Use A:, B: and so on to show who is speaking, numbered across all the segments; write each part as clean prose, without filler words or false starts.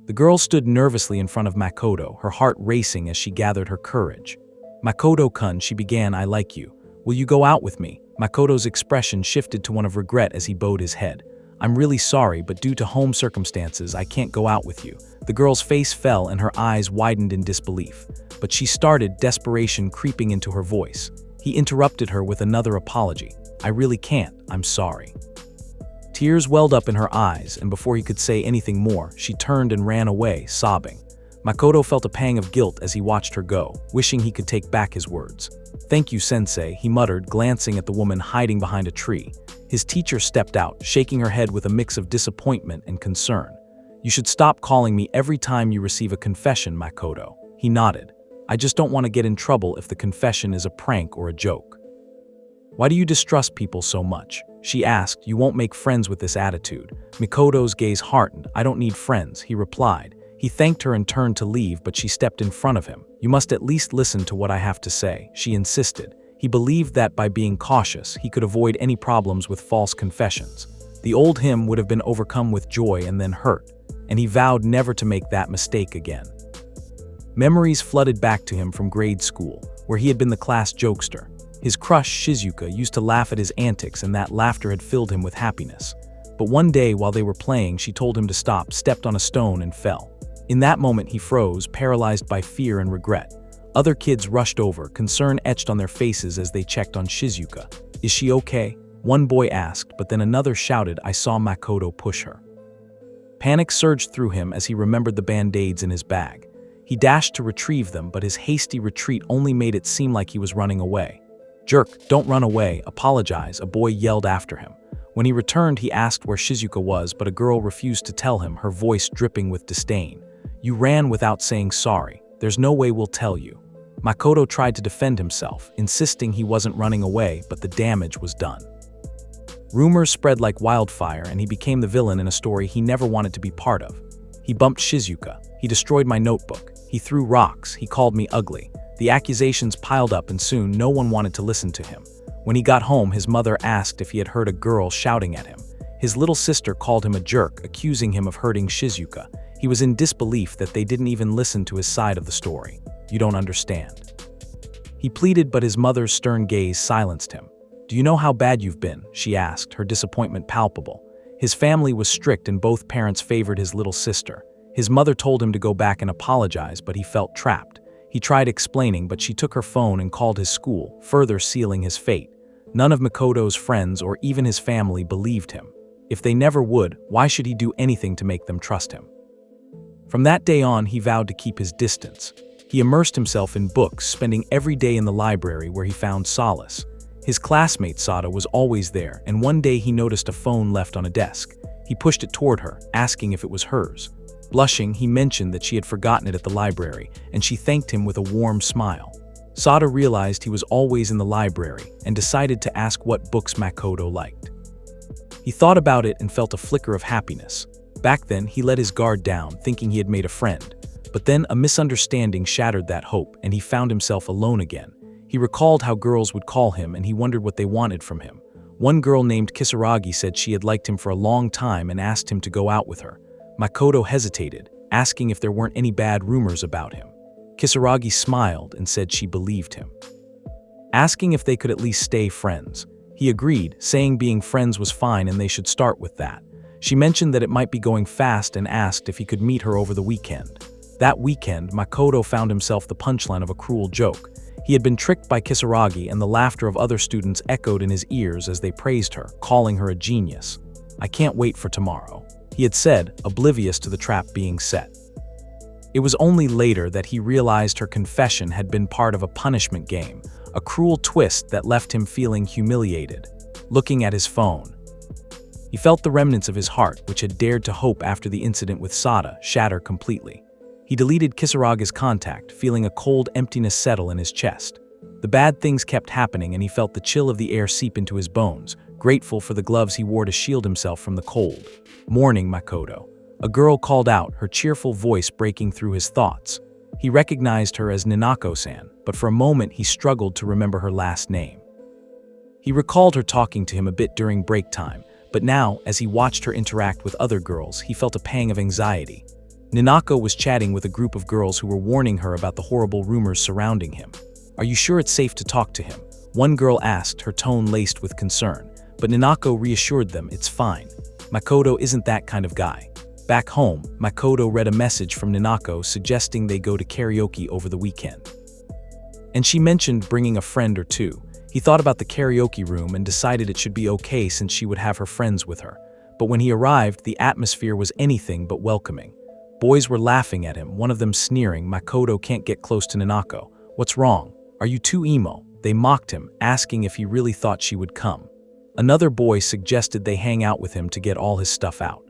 A: The girl stood nervously in front of Makoto, her heart racing as she gathered her courage. "Makoto-kun," she began, "I like you. Will you go out with me?" Makoto's expression shifted to one of regret as he bowed his head. "I'm really sorry, but due to home circumstances, I can't go out with you." The girl's face fell and her eyes widened in disbelief. But she started, desperation creeping into her voice. He interrupted her with another apology. "I really can't, I'm sorry." Tears welled up in her eyes, and before he could say anything more, she turned and ran away, sobbing. Makoto felt a pang of guilt as he watched her go, wishing he could take back his words. "Thank you, sensei," he muttered, glancing at the woman hiding behind a tree. His teacher stepped out, shaking her head with a mix of disappointment and concern. "You should stop calling me every time you receive a confession, Makoto." He nodded. "I just don't want to get in trouble if the confession is a prank or a joke." "Why do you distrust people so much?" she asked. "You won't make friends with this attitude." Makoto's gaze hardened. "I don't need friends," he replied. He thanked her and turned to leave, but she stepped in front of him. "You must at least listen to what I have to say," she insisted. He believed that by being cautious, he could avoid any problems with false confessions. The old him would have been overcome with joy and then hurt, and he vowed never to make that mistake again. Memories flooded back to him from grade school, where he had been the class jokester. His crush, Shizuka, used to laugh at his antics, and that laughter had filled him with happiness. But one day, while they were playing, she told him to stop, stepped on a stone, and fell. In that moment, he froze, paralyzed by fear and regret. Other kids rushed over, concern etched on their faces as they checked on Shizuka. "Is she okay?" one boy asked, but then another shouted, "I saw Makoto push her." Panic surged through him as he remembered the band-aids in his bag. He dashed to retrieve them, but his hasty retreat only made it seem like he was running away. "Jerk, don't run away, apologize," a boy yelled after him. When he returned, he asked where Shizuka was, but a girl refused to tell him, her voice dripping with disdain. "You ran without saying sorry. There's no way we'll tell you." Makoto tried to defend himself, insisting he wasn't running away, but the damage was done. Rumors spread like wildfire, and he became the villain in a story he never wanted to be part of. He bumped Shizuka. He destroyed my notebook. He threw rocks. He called me ugly. The accusations piled up, and soon no one wanted to listen to him. When he got home, his mother asked if he had heard a girl shouting at him. His little sister called him a jerk, accusing him of hurting Shizuka. He was in disbelief that they didn't even listen to his side of the story. "You don't understand." He pleaded, but his mother's stern gaze silenced him. "Do you know how bad you've been?" she asked, her disappointment palpable. His family was strict and both parents favored his little sister. His mother told him to go back and apologize, but he felt trapped. He tried explaining, but she took her phone and called his school, further sealing his fate. None of Makoto's friends or even his family believed him. If they never would, why should he do anything to make them trust him? From that day on, he vowed to keep his distance. He immersed himself in books, spending every day in the library where he found solace. His classmate Sada was always there, and one day he noticed a phone left on a desk. He pushed it toward her, asking if it was hers. Blushing, he mentioned that she had forgotten it at the library, and she thanked him with a warm smile. Sada realized he was always in the library and decided to ask what books Makoto liked. He thought about it and felt a flicker of happiness. Back then, he let his guard down, thinking he had made a friend. But then a misunderstanding shattered that hope, and he found himself alone again. He recalled how girls would call him, and he wondered what they wanted from him. One girl named Kisaragi said she had liked him for a long time and asked him to go out with her. Makoto hesitated, asking if there weren't any bad rumors about him. Kisaragi smiled and said she believed him, asking if they could at least stay friends. He agreed, saying being friends was fine and they should start with that. She mentioned that it might be going fast and asked if he could meet her over the weekend. That weekend, Makoto found himself the punchline of a cruel joke. He had been tricked by Kisaragi, and the laughter of other students echoed in his ears as they praised her, calling her a genius. "I can't wait for tomorrow," he had said, oblivious to the trap being set. It was only later that he realized her confession had been part of a punishment game, a cruel twist that left him feeling humiliated. Looking at his phone, he felt the remnants of his heart, which had dared to hope after the incident with Sada, shatter completely. He deleted Kisaragi's contact, feeling a cold emptiness settle in his chest. The bad things kept happening, and he felt the chill of the air seep into his bones, grateful for the gloves he wore to shield himself from the cold. "Morning, Makoto." A girl called out, her cheerful voice breaking through his thoughts. He recognized her as Ninako-san, but for a moment he struggled to remember her last name. He recalled her talking to him a bit during break time, but now, as he watched her interact with other girls, he felt a pang of anxiety. Ninako was chatting with a group of girls who were warning her about the horrible rumors surrounding him. "Are you sure it's safe to talk to him?" one girl asked, her tone laced with concern. But Ninako reassured them it's fine. Makoto isn't that kind of guy. Back home, Makoto read a message from Ninako suggesting they go to karaoke over the weekend. And she mentioned bringing a friend or two. He thought about the karaoke room and decided it should be okay since she would have her friends with her. But when he arrived, the atmosphere was anything but welcoming. Boys were laughing at him, one of them sneering, "Makoto can't get close to Ninako. What's wrong? Are you too emo?" They mocked him, asking if he really thought she would come. Another boy suggested they hang out with him to get all his stuff out.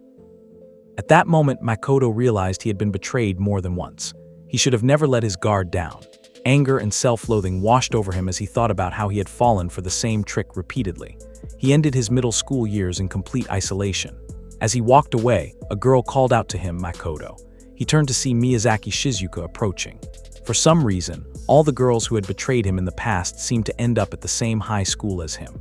A: At that moment, Makoto realized he had been betrayed more than once. He should have never let his guard down. Anger and self-loathing washed over him as he thought about how he had fallen for the same trick repeatedly. He ended his middle school years in complete isolation. As he walked away, a girl called out to him, "Makoto." He turned to see Miyazaki Shizuka approaching. For some reason, all the girls who had betrayed him in the past seemed to end up at the same high school as him.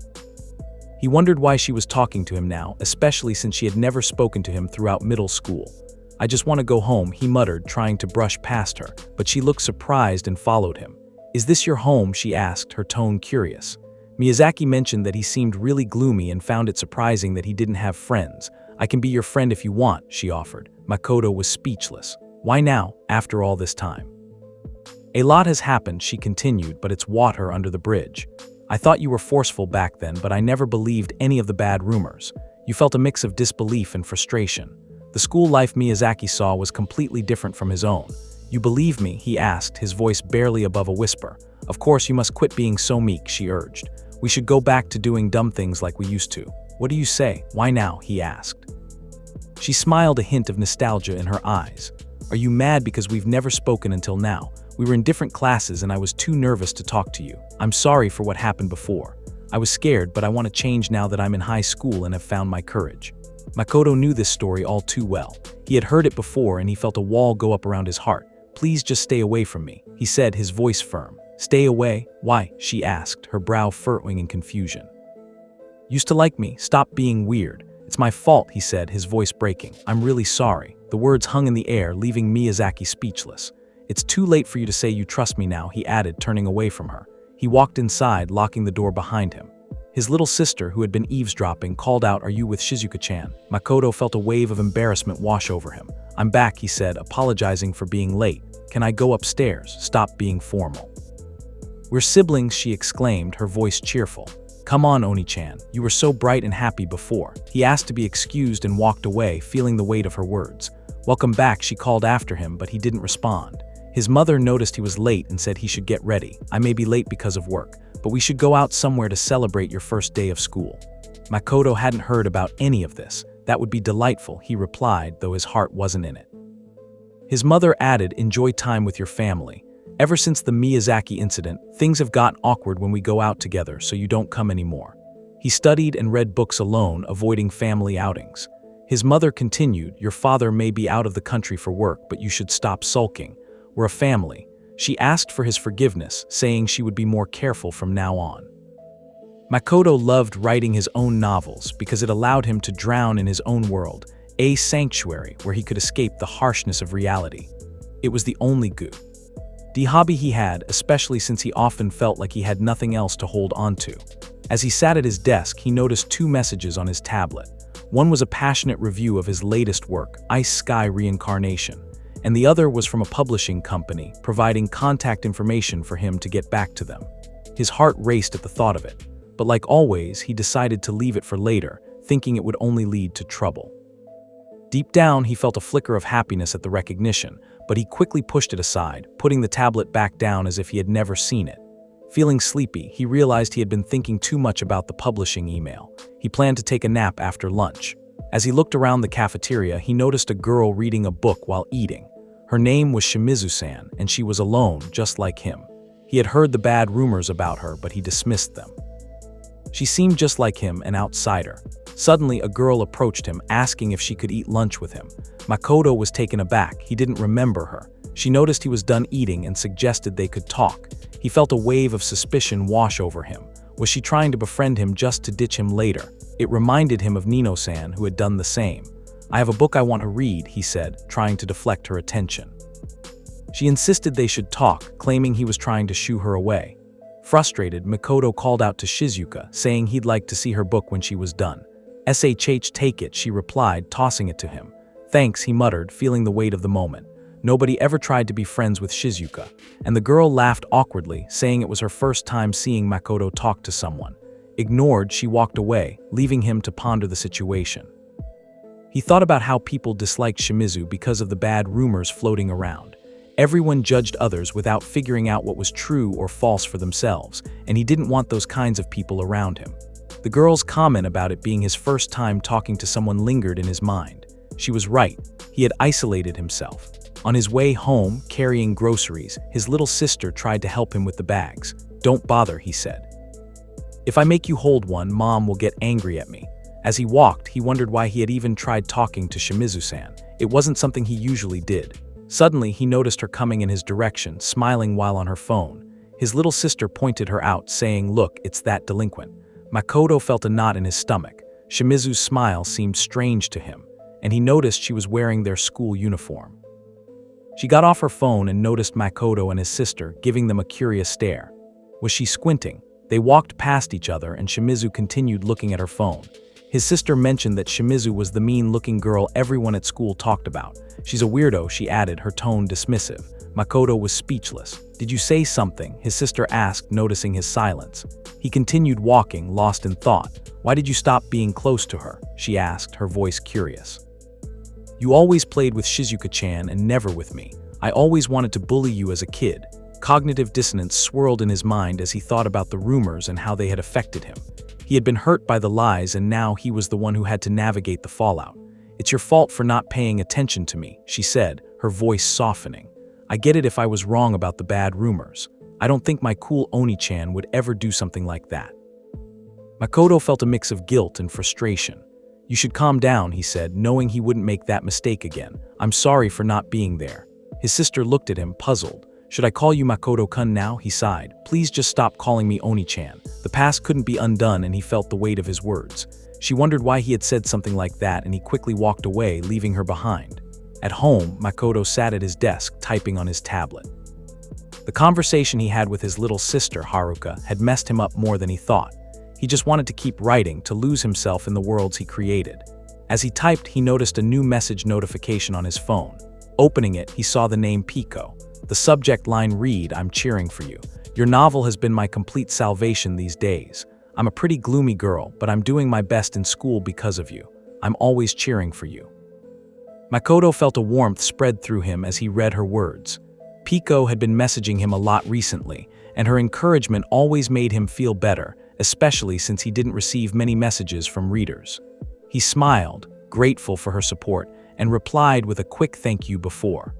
A: He wondered why she was talking to him now, especially since she had never spoken to him throughout middle school. "I just want to go home," he muttered, trying to brush past her, but she looked surprised and followed him. "Is this your home?" she asked, her tone curious. Miyazaki mentioned that he seemed really gloomy and found it surprising that he didn't have friends. "I can be your friend if you want," she offered. Makoto was speechless. Why now, after all this time? "A lot has happened," she continued, "but it's water under the bridge. I thought you were forceful back then, but I never believed any of the bad rumors. You felt a mix of disbelief and frustration. The school life Miyazaki saw was completely different from his own. You believe me?" he asked, his voice barely above a whisper. "Of course you must quit being so meek," she urged. "We should go back to doing dumb things like we used to." "What do you say? Why now?" he asked. She smiled, a hint of nostalgia in her eyes. "Are you mad because we've never spoken until now? We were in different classes and I was too nervous to talk to you. I'm sorry for what happened before. I was scared, but I want to change now that I'm in high school and have found my courage." Makoto knew this story all too well. He had heard it before and he felt a wall go up around his heart. "Please just stay away from me," he said, his voice firm. "Stay away? Why?" she asked, her brow furrowing in confusion. "Used to like me. Stop being weird." "It's my fault," he said, his voice breaking. "I'm really sorry." The words hung in the air, leaving Miyazaki speechless. "It's too late for you to say you trust me now," he added, turning away from her. He walked inside, locking the door behind him. His little sister, who had been eavesdropping, called out, "Are you with Shizuka-chan?" Makoto felt a wave of embarrassment wash over him. "I'm back," he said, apologizing for being late. "Can I go upstairs?" "Stop being formal." "We're siblings," she exclaimed, her voice cheerful. "Come on, Oni-chan, you were so bright and happy before." He asked to be excused and walked away, feeling the weight of her words. "Welcome back," she called after him, but he didn't respond. His mother noticed he was late and said he should get ready. "I may be late because of work, but we should go out somewhere to celebrate your first day of school." Makoto hadn't heard about any of this. "That would be delightful," he replied, though his heart wasn't in it. His mother added, "Enjoy time with your family. Ever since the Miyazaki incident, things have gotten awkward when we go out together, so you don't come anymore." He studied and read books alone, avoiding family outings. His mother continued, "Your father may be out of the country for work, but you should stop sulking. We're a family." She asked for his forgiveness, saying she would be more careful from now on. Makoto loved writing his own novels because it allowed him to drown in his own world, a sanctuary where he could escape the harshness of reality. It was the only good hobby he had, especially since he often felt like he had nothing else to hold on to. As he sat at his desk, he noticed 2 messages on his tablet. One was a passionate review of his latest work, Ice Sky Reincarnation, and the other was from a publishing company, providing contact information for him to get back to them. His heart raced at the thought of it, but like always, he decided to leave it for later, thinking it would only lead to trouble. Deep down, he felt a flicker of happiness at the recognition, but he quickly pushed it aside, putting the tablet back down as if he had never seen it. Feeling sleepy, he realized he had been thinking too much about the publishing email. He planned to take a nap after lunch. As he looked around the cafeteria, he noticed a girl reading a book while eating. Her name was Shimizu-san, and she was alone, just like him. He had heard the bad rumors about her, but he dismissed them. She seemed just like him, an outsider. Suddenly, a girl approached him, asking if she could eat lunch with him. Makoto was taken aback. He didn't remember her. She noticed he was done eating and suggested they could talk. He felt a wave of suspicion wash over him. Was she trying to befriend him just to ditch him later? It reminded him of Nino-san, who had done the same. I have a book I want to read, he said, trying to deflect her attention. She insisted they should talk, claiming he was trying to shoo her away. Frustrated, Makoto called out to Shizuka, saying he'd like to see her book when she was done. "SHH, take it," she replied, tossing it to him. "Thanks," he muttered, feeling the weight of the moment. Nobody ever tried to be friends with Shizuka, and the girl laughed awkwardly, saying it was her first time seeing Makoto talk to someone. Ignored, she walked away, leaving him to ponder the situation. He thought about how people disliked Shimizu because of the bad rumors floating around. Everyone judged others without figuring out what was true or false for themselves, and he didn't want those kinds of people around him. The girl's comment about it being his first time talking to someone lingered in his mind. She was right. He had isolated himself. On his way home, carrying groceries, his little sister tried to help him with the bags. "Don't bother," he said. "If I make you hold one, Mom will get angry at me." As he walked, he wondered why he had even tried talking to Shimizu-san. It wasn't something he usually did. Suddenly, he noticed her coming in his direction, smiling while on her phone. His little sister pointed her out, saying, "Look, it's that delinquent." Makoto felt a knot in his stomach. Shimizu's smile seemed strange to him, and he noticed she was wearing their school uniform. She got off her phone and noticed Makoto and his sister, giving them a curious stare. Was she squinting? They walked past each other and Shimizu continued looking at her phone. His sister mentioned that Shimizu was the mean-looking girl everyone at school talked about. "She's a weirdo," she added, her tone dismissive. Makoto was speechless. "Did you say something?" his sister asked, noticing his silence. He continued walking, lost in thought. "Why did you stop being close to her?" she asked, her voice curious. "You always played with Shizuka-chan and never with me. I always wanted to bully you as a kid." Cognitive dissonance swirled in his mind as he thought about the rumors and how they had affected him. He had been hurt by the lies and now he was the one who had to navigate the fallout. "It's your fault for not paying attention to me," she said, her voice softening. "I get it if I was wrong about the bad rumors. I don't think my cool Oni-chan would ever do something like that." Makoto felt a mix of guilt and frustration. "You should calm down," he said, knowing he wouldn't make that mistake again. "I'm sorry for not being there." His sister looked at him, puzzled. "Should I call you Makoto-kun now?" he sighed. "Please just stop calling me Oni-chan." The past couldn't be undone and he felt the weight of his words. She wondered why he had said something like that and he quickly walked away, leaving her behind. At home, Makoto sat at his desk, typing on his tablet. The conversation he had with his little sister, Haruka, had messed him up more than he thought. He just wanted to keep writing, to lose himself in the worlds he created. As he typed, he noticed a new message notification on his phone. Opening it, he saw the name Pico. The subject line read, "I'm cheering for you. Your novel has been my complete salvation these days. I'm a pretty gloomy girl, but I'm doing my best in school because of you. I'm always cheering for you." Makoto felt a warmth spread through him as he read her words. Pico had been messaging him a lot recently, and her encouragement always made him feel better, especially since he didn't receive many messages from readers. He smiled, grateful for her support, and replied with a quick thank you before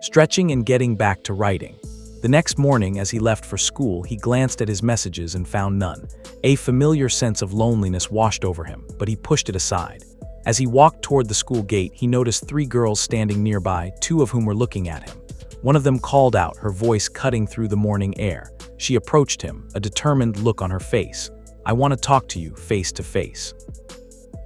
A: stretching and getting back to writing. The next morning, as he left for school, he glanced at his messages and found none. A familiar sense of loneliness washed over him, but he pushed it aside. As he walked toward the school gate, he noticed 3 girls standing nearby, 2 of whom were looking at him. One of them called out, her voice cutting through the morning air. She approached him, a determined look on her face. "I want to talk to you, face to face."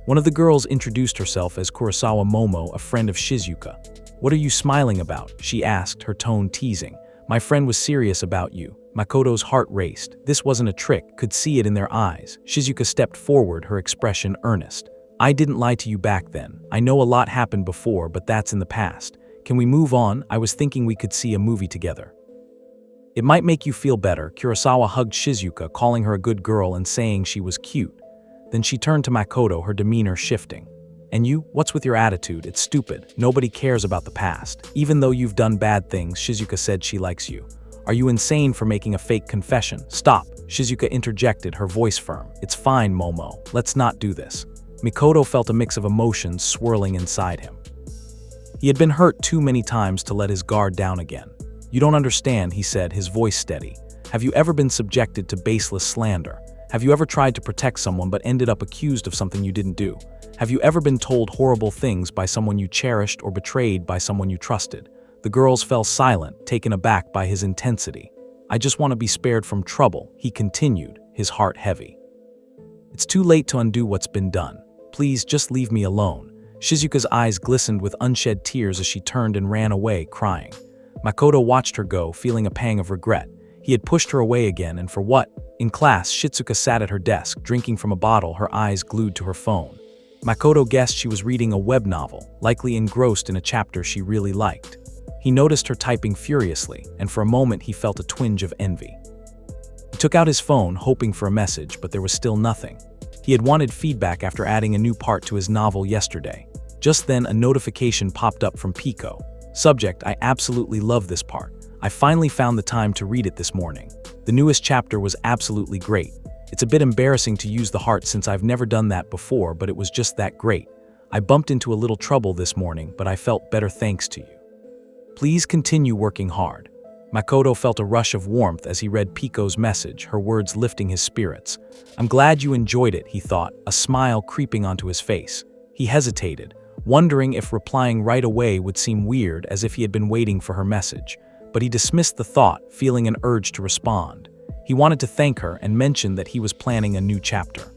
A: One of the girls introduced herself as Kurosawa Momo, a friend of Shizuka. "What are you smiling about?" she asked, her tone teasing. "My friend was serious about you." Makoto's heart raced. This wasn't a trick, could see it in their eyes. Shizuka stepped forward, her expression earnest. "I didn't lie to you back then. I know a lot happened before, but that's in the past. Can we move on? I was thinking we could see a movie together." "It might make you feel better." Kurosawa hugged Shizuka, calling her a good girl and saying she was cute. Then she turned to Makoto, her demeanor shifting. "And you? What's with your attitude? It's stupid. Nobody cares about the past. Even though you've done bad things, Shizuka said she likes you. Are you insane for making a fake confession?" "Stop," Shizuka interjected, her voice firm. "It's fine, Momo. Let's not do this." Makoto felt a mix of emotions swirling inside him. He had been hurt too many times to let his guard down again. "You don't understand," he said, his voice steady. "Have you ever been subjected to baseless slander? Have you ever tried to protect someone but ended up accused of something you didn't do? Have you ever been told horrible things by someone you cherished or betrayed by someone you trusted?" The girls fell silent, taken aback by his intensity. "I just want to be spared from trouble," he continued, his heart heavy. "It's too late to undo what's been done. Please just leave me alone." Shizuka's eyes glistened with unshed tears as she turned and ran away, crying. Makoto watched her go, feeling a pang of regret. He had pushed her away again, and for what? In class, Shizuka sat at her desk, drinking from a bottle, her eyes glued to her phone. Makoto guessed she was reading a web novel, likely engrossed in a chapter she really liked. He noticed her typing furiously, and for a moment he felt a twinge of envy. He took out his phone, hoping for a message, but there was still nothing. He had wanted feedback after adding a new part to his novel yesterday. Just then, a notification popped up from Pico. Subject: I absolutely love this part. I finally found the time to read it this morning. The newest chapter was absolutely great. It's a bit embarrassing to use the heart since I've never done that before, but it was just that great. I bumped into a little trouble this morning, but I felt better thanks to you. Please continue working hard. Makoto felt a rush of warmth as he read Pico's message, her words lifting his spirits. I'm glad you enjoyed it, he thought, a smile creeping onto his face. He hesitated, wondering if replying right away would seem weird, as if he had been waiting for her message. But he dismissed the thought, feeling an urge to respond. He wanted to thank her and mention that he was planning a new chapter.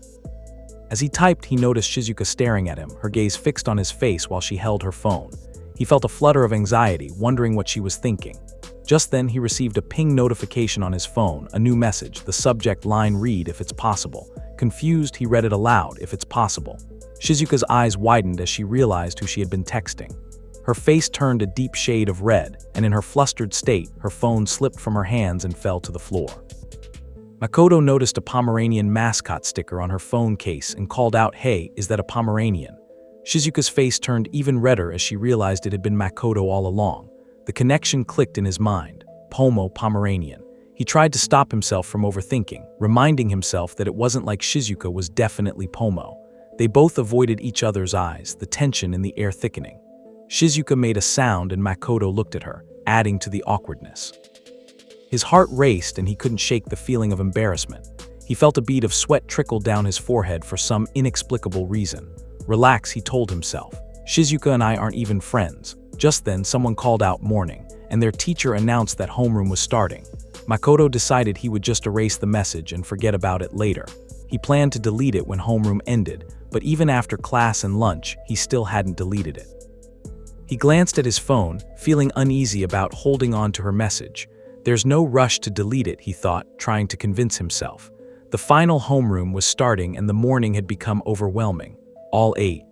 A: As he typed, he noticed Shizuka staring at him, her gaze fixed on his face while she held her phone. He felt a flutter of anxiety, wondering what she was thinking. Just then, he received a ping notification on his phone, a new message, the subject line read, if it's possible. Confused, he read it aloud, if it's possible. Shizuka's eyes widened as she realized who she had been texting. Her face turned a deep shade of red, and in her flustered state, her phone slipped from her hands and fell to the floor. Makoto noticed a Pomeranian mascot sticker on her phone case and called out, "Hey, is that a Pomeranian?" Shizuka's face turned even redder as she realized it had been Makoto all along. The connection clicked in his mind. Pomeranian. He tried to stop himself from overthinking, reminding himself that it wasn't like Shizuka was definitely Pomo. They both avoided each other's eyes, the tension in the air thickening. Shizuka made a sound and Makoto looked at her, adding to the awkwardness. His heart raced and he couldn't shake the feeling of embarrassment. He felt a bead of sweat trickle down his forehead for some inexplicable reason. Relax, he told himself. Shizuka and I aren't even friends. Just then, someone called out morning, and their teacher announced that homeroom was starting. Makoto decided he would just erase the message and forget about it later. He planned to delete it when homeroom ended, but even after class and lunch, he still hadn't deleted it. He glanced at his phone, feeling uneasy about holding on to her message. There's no rush to delete it, he thought, trying to convince himself. The final homeroom was starting and the morning had become overwhelming. All he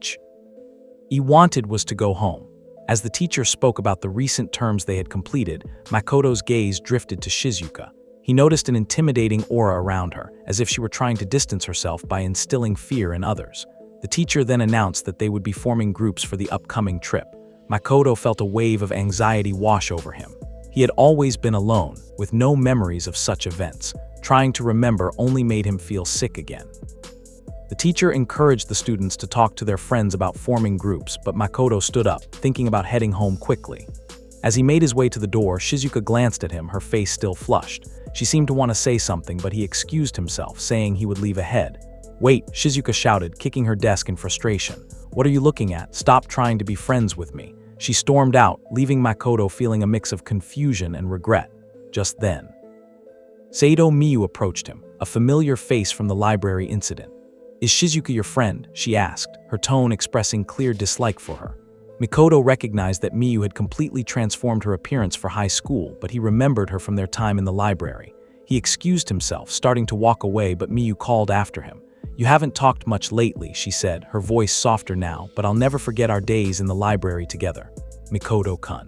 A: wanted was to go home. As the teacher spoke about the recent terms they had completed, Makoto's gaze drifted to Shizuka. He noticed an intimidating aura around her, as if she were trying to distance herself by instilling fear in others. The teacher then announced that they would be forming groups for the upcoming trip. Makoto felt a wave of anxiety wash over him. He had always been alone, with no memories of such events. Trying to remember only made him feel sick again. The teacher encouraged the students to talk to their friends about forming groups, but Makoto stood up, thinking about heading home quickly. As he made his way to the door, Shizuka glanced at him, her face still flushed. She seemed to want to say something, but he excused himself, saying he would leave ahead. Wait, Shizuka shouted, kicking her desk in frustration. What are you looking at? Stop trying to be friends with me. She stormed out, leaving Makoto feeling a mix of confusion and regret. Just then, Seido Miyu approached him, a familiar face from the library incident. Is Shizuka your friend? She asked, her tone expressing clear dislike for her. Makoto recognized that Miyu had completely transformed her appearance for high school, but he remembered her from their time in the library. He excused himself, starting to walk away, but Miyu called after him. You haven't talked much lately, she said, her voice softer now, but I'll never forget our days in the library together. Makoto-kun.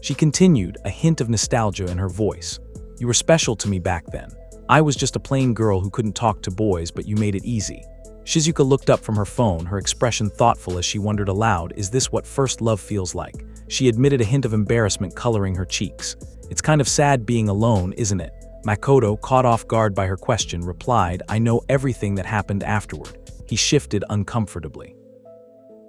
A: She continued, a hint of nostalgia in her voice. You were special to me back then. I was just a plain girl who couldn't talk to boys, but you made it easy. Shizuka looked up from her phone, her expression thoughtful as she wondered aloud, is this what first love feels like? She admitted, a hint of embarrassment coloring her cheeks. It's kind of sad being alone, isn't it? Makoto, caught off guard by her question, replied, I know everything that happened afterward. He shifted uncomfortably.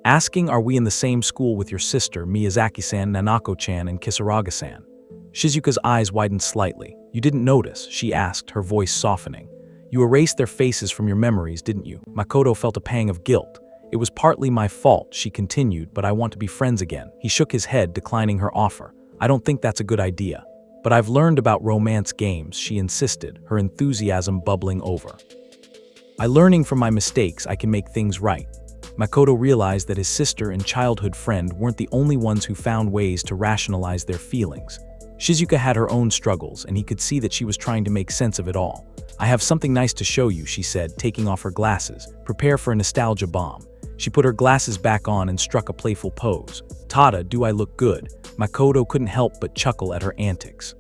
A: Asking, are we in the same school with your sister, Miyazaki-san, Nanako-chan, and Kisaraga-san? Shizuka's eyes widened slightly. You didn't notice, she asked, her voice softening. You erased their faces from your memories, didn't you? Makoto felt a pang of guilt. It was partly my fault, she continued, but I want to be friends again. He shook his head, declining her offer. I don't think that's a good idea. But I've learned about romance games, she insisted, her enthusiasm bubbling over. By learning from my mistakes, I can make things right. Makoto realized that his sister and childhood friend weren't the only ones who found ways to rationalize their feelings. Shizuka had her own struggles, and he could see that she was trying to make sense of it all. "I have something nice to show you," she said, taking off her glasses. "Prepare for a nostalgia bomb." She put her glasses back on and struck a playful pose. "Tada, do I look good?" Makoto couldn't help but chuckle at her antics.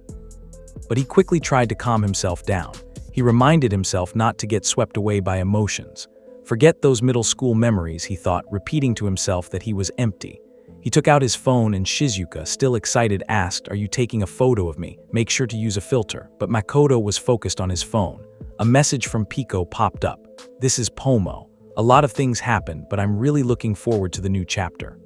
A: But he quickly tried to calm himself down. He reminded himself not to get swept away by emotions. Forget those middle school memories, he thought, repeating to himself that he was empty. He took out his phone and Shizuka, still excited, asked, "Are you taking a photo of me? Make sure to use a filter." But Makoto was focused on his phone. A message from Pico popped up. "This is Pomo. A lot of things happened, but I'm really looking forward to the new chapter.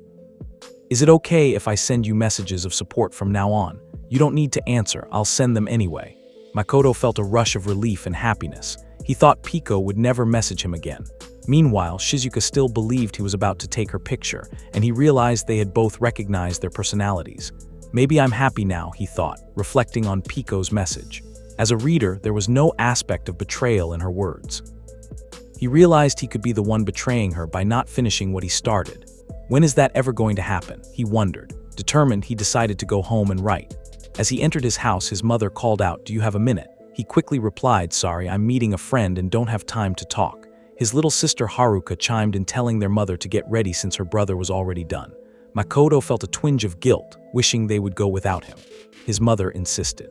A: Is it okay if I send you messages of support from now on? You don't need to answer, I'll send them anyway." Makoto felt a rush of relief and happiness. He thought Pico would never message him again. Meanwhile, Shizuka still believed he was about to take her picture, and he realized they had both recognized their personalities. "Maybe I'm happy now," he thought, reflecting on Pico's message. As a reader, there was no aspect of betrayal in her words. He realized he could be the one betraying her by not finishing what he started. When is that ever going to happen? He wondered. Determined, he decided to go home and write. As he entered his house, his mother called out, "Do you have a minute?" He quickly replied, "Sorry, I'm meeting a friend and don't have time to talk." His little sister Haruka chimed in, telling their mother to get ready since her brother was already done. Makoto felt a twinge of guilt, wishing they would go without him. His mother insisted.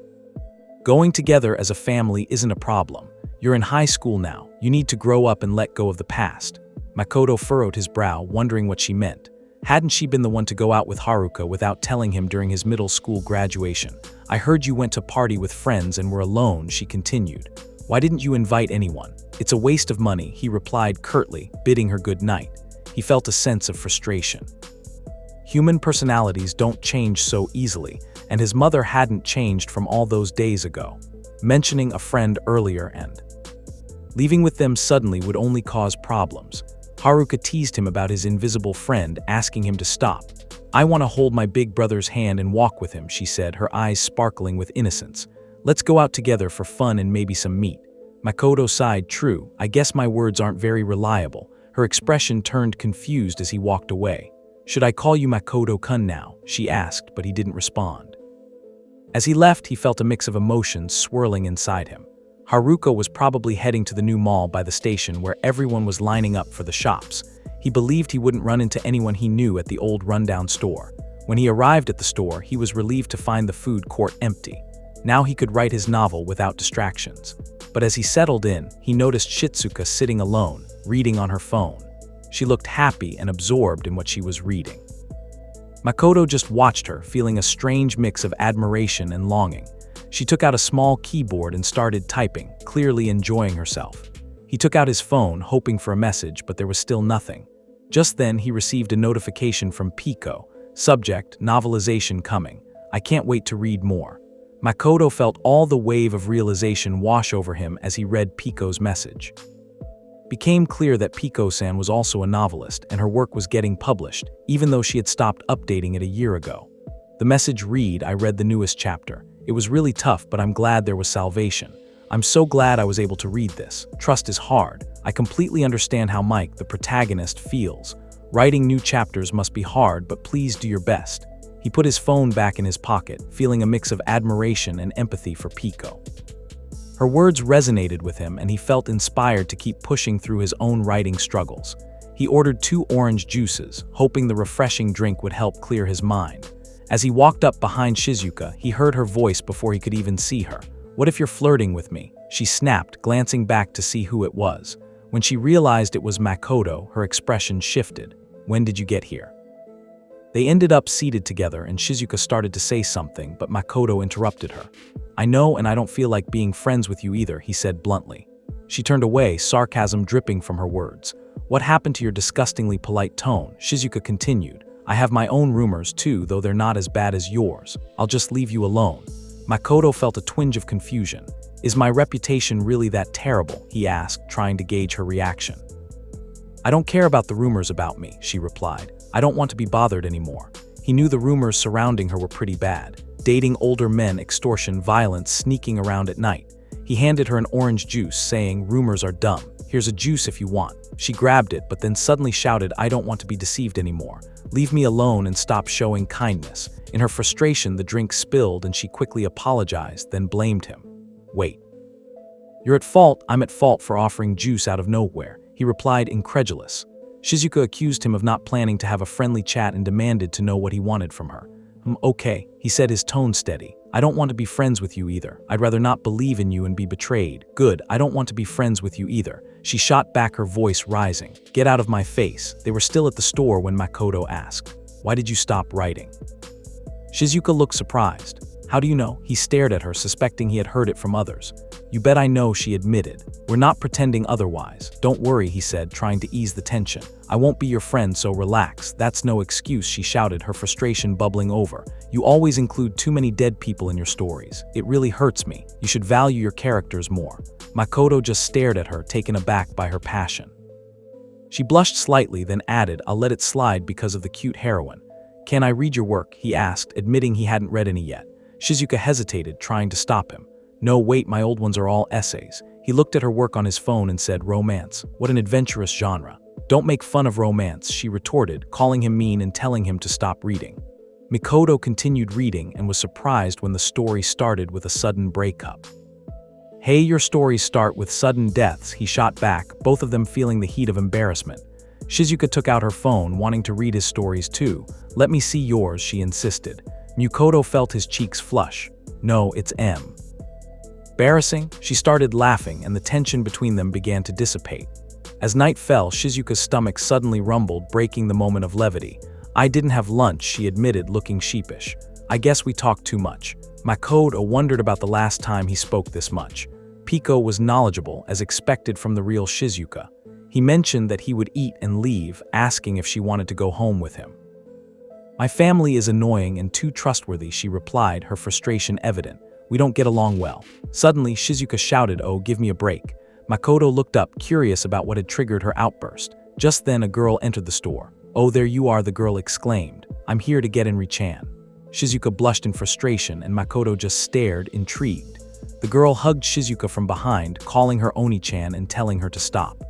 A: "Going together as a family isn't a problem. You're in high school now. You need to grow up and let go of the past." Makoto furrowed his brow, wondering what she meant. Hadn't she been the one to go out with Haruka without telling him during his middle school graduation? "I heard you went to party with friends and were alone," she continued. "Why didn't you invite anyone?" "It's a waste of money," he replied curtly, bidding her good night. He felt a sense of frustration. Human personalities don't change so easily, and his mother hadn't changed from all those days ago. Mentioning a friend earlier and leaving with them suddenly would only cause problems. Haruka teased him about his invisible friend, asking him to stop. "I want to hold my big brother's hand and walk with him," she said, her eyes sparkling with innocence. "Let's go out together for fun and maybe some meat." Makoto sighed. "True, I guess my words aren't very reliable." Her expression turned confused as he walked away. "Should I call you Makoto-kun now?" she asked, but he didn't respond. As he left, he felt a mix of emotions swirling inside him. Haruka was probably heading to the new mall by the station where everyone was lining up for the shops. He believed he wouldn't run into anyone he knew at the old rundown store. When he arrived at the store, he was relieved to find the food court empty. Now he could write his novel without distractions. But as he settled in, he noticed Shizuka sitting alone, reading on her phone. She looked happy and absorbed in what she was reading. Makoto just watched her, feeling a strange mix of admiration and longing. She took out a small keyboard and started typing, clearly enjoying herself. He took out his phone, hoping for a message, but there was still nothing. Just then, he received a notification from Pico. Subject, novelization coming. I can't wait to read more. Makoto felt all the wave of realization wash over him as he read Pico's message. Became clear that Pico-san was also a novelist, and her work was getting published, even though she had stopped updating it a year ago. The message read, "I read the newest chapter. It was really tough, but I'm glad there was salvation. I'm so glad I was able to read this. Trust is hard. I completely understand how Mike, the protagonist, feels. Writing new chapters must be hard, but please do your best." He put his phone back in his pocket, feeling a mix of admiration and empathy for Pico. Her words resonated with him, and he felt inspired to keep pushing through his own writing struggles. He ordered 2 orange juices, hoping the refreshing drink would help clear his mind. As he walked up behind Shizuka, he heard her voice before he could even see her. "What if you're flirting with me?" she snapped, glancing back to see who it was. When she realized it was Makoto, her expression shifted. "When did you get here?" They ended up seated together, and Shizuka started to say something, but Makoto interrupted her. "I know, and I don't feel like being friends with you either," he said bluntly. She turned away, sarcasm dripping from her words. "What happened to your disgustingly polite tone?" Shizuka continued. "I have my own rumors too, though they're not as bad as yours. I'll just leave you alone." Makoto felt a twinge of confusion. "Is my reputation really that terrible?" he asked, trying to gauge her reaction. "I don't care about the rumors about me," she replied. "I don't want to be bothered anymore." He knew the rumors surrounding her were pretty bad. Dating older men, extortion, violence, sneaking around at night. He handed her an orange juice, saying, "Rumors are dumb. Here's a juice if you want. She grabbed it, but then suddenly shouted, I don't want to be deceived anymore. Leave me alone and stop showing kindness. In her frustration, the drink spilled and she quickly apologized, then blamed him. Wait. You're at fault. I'm at fault for offering juice out of nowhere, he replied, incredulous. Shizuka accused him of not planning to have a friendly chat and demanded to know what he wanted from her. Okay, he said, his tone steady. I don't want to be friends with you either. I'd rather not believe in you and be betrayed. Good, I don't want to be friends with you either. She shot back, her voice rising. Get out of my face. They were still at the store when Makoto asked, why did you stop writing? Shizuka looked surprised. How do you know? He stared at her, suspecting he had heard it from others. You bet I know, she admitted. We're not pretending otherwise. Don't worry, he said, trying to ease the tension. I won't be your friend, so relax. That's no excuse, she shouted, her frustration bubbling over. You always include too many dead people in your stories. It really hurts me. You should value your characters more. Makoto just stared at her, taken aback by her passion. She blushed slightly, then added, I'll let it slide because of the cute heroine. Can I read your work? He asked, admitting he hadn't read any yet. Shizuka hesitated, trying to stop him. No, wait, my old ones are all essays. He looked at her work on his phone and said, romance. What an adventurous genre. Don't make fun of romance, she retorted, calling him mean and telling him to stop reading. Makoto continued reading and was surprised when the story started with a sudden breakup. Hey, your stories start with sudden deaths, he shot back, both of them feeling the heat of embarrassment. Shizuka took out her phone, wanting to read his stories too. Let me see yours, she insisted. Makoto felt his cheeks flush. No, it's M. Embarrassing? She started laughing and the tension between them began to dissipate. As night fell, Shizuka's stomach suddenly rumbled, breaking the moment of levity. I didn't have lunch, she admitted, looking sheepish. I guess we talked too much. Makoto wondered about the last time he spoke this much. Pico was knowledgeable, as expected from the real Shizuka. He mentioned that he would eat and leave, asking if she wanted to go home with him. My family is annoying and too trustworthy, she replied, her frustration evident. We don't get along well. Suddenly, Shizuka shouted, oh, give me a break. Makoto looked up, curious about what had triggered her outburst. Just then, a girl entered the store. Oh, there you are, the girl exclaimed. I'm here to get Enri-chan. Shizuka blushed in frustration and Makoto just stared, intrigued. The girl hugged Shizuka from behind, calling her Oni-chan and telling her to stop.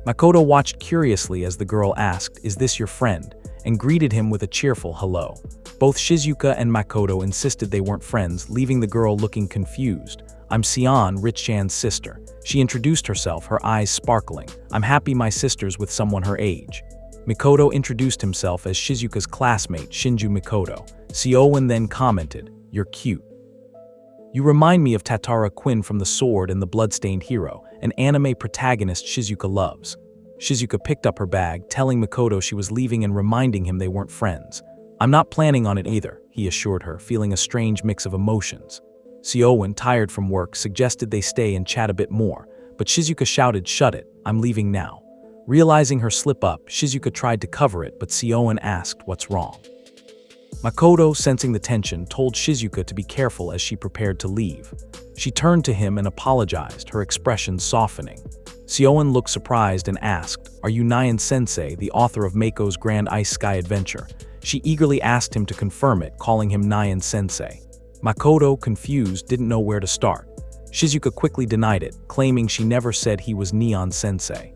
A: Makoto watched curiously as the girl asked, is this your friend? And greeted him with a cheerful hello. Both Shizuka and Makoto insisted they weren't friends, leaving the girl looking confused. I'm Sion, Rich-chan's sister. She introduced herself, her eyes sparkling. I'm happy my sister's with someone her age. Makoto introduced himself as Shizuka's classmate, Shinju Makoto. Sion then commented, you're cute. You remind me of Tatara Quinn from The Sword and the Bloodstained Hero, an anime protagonist Shizuka loves. Shizuka picked up her bag, telling Makoto she was leaving and reminding him they weren't friends. I'm not planning on it either, he assured her, feeling a strange mix of emotions. Sion, tired from work, suggested they stay and chat a bit more, but Shizuka shouted, shut it, I'm leaving now. Realizing her slip-up, Shizuka tried to cover it, but Sion asked what's wrong. Makoto, sensing the tension, told Shizuka to be careful as she prepared to leave. She turned to him and apologized, her expression softening. Sion looked surprised and asked, are you Nyan-sensei, the author of Mako's Grand Ice Sky Adventure? She eagerly asked him to confirm it, calling him Nyan-sensei. Makoto, confused, didn't know where to start. Shizuka quickly denied it, claiming she never said he was Neon-sensei.